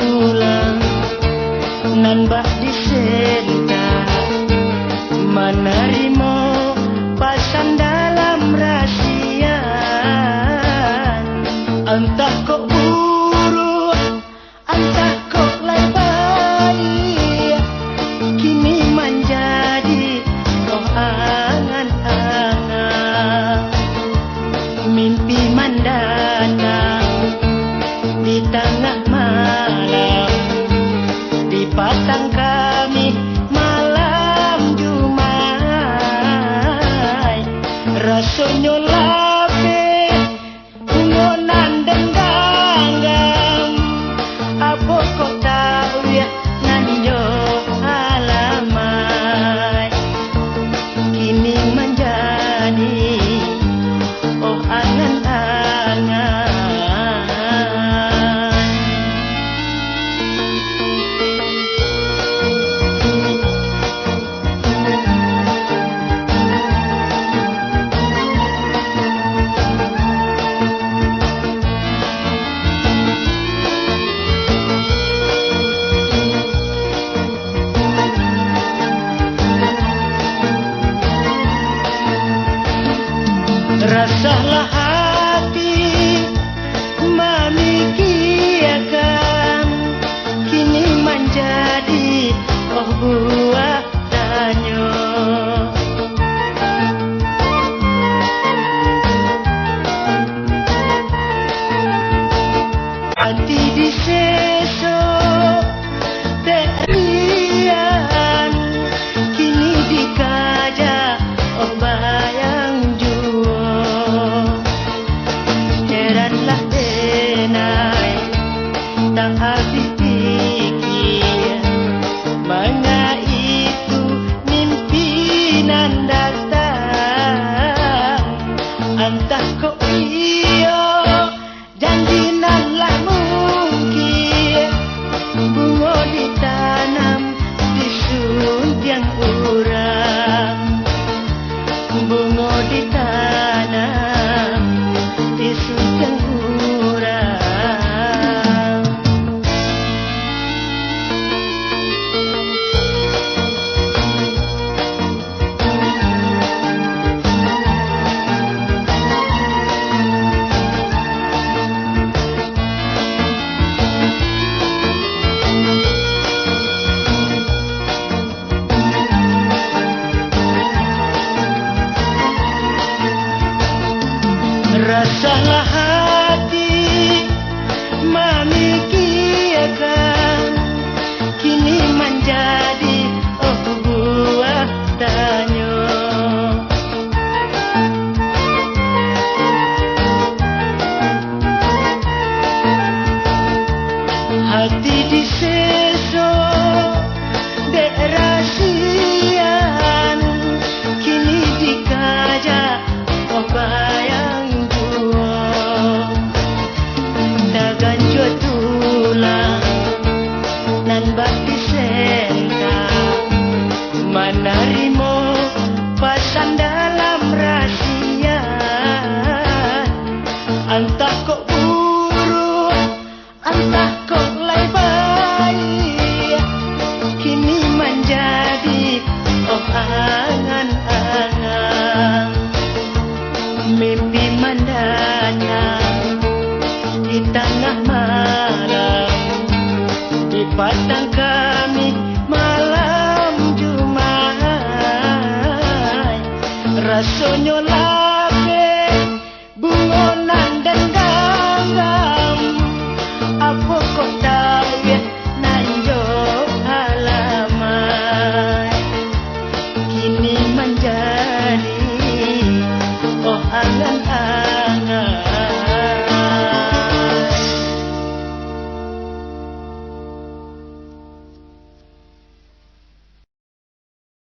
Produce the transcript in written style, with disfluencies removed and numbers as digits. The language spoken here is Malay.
tulang nan bak disenta menerima pasan dalam rahasian. Entah kok buruk, entah kok lebar, kini menjadi angan-angan. Mimpi mendatang di tengah malam, dipasang kami malam Jumat. Rasanya labih ungonan dengangan, apa kau tahu ya nanyo alamat. Kini menjadi angan-angan. Rasalah hati memikirkan, kini menjadi buah danyo. Hati disesok terian, kini dikajak bayang heranlah denai tak habis pikir, mengapa itu mimpi nan datang. Entah kok iya janji nan lah mungkin, bunga ditanam di suntiang urang, bunga ditanam di suntiang urang. Rasalah hati memikirkan, kini menjadi buah danyo. Hati disesok dek rahasian, kini dikajak bayang ganjut tulang nan bak disenta menerima pasan dalam rahsia. Entah kok buruk, entah kok lebar, kini menjadi angan-angan. Mimpi mendatang di tengah malam, dipasang kami malam Jumat. Rasanya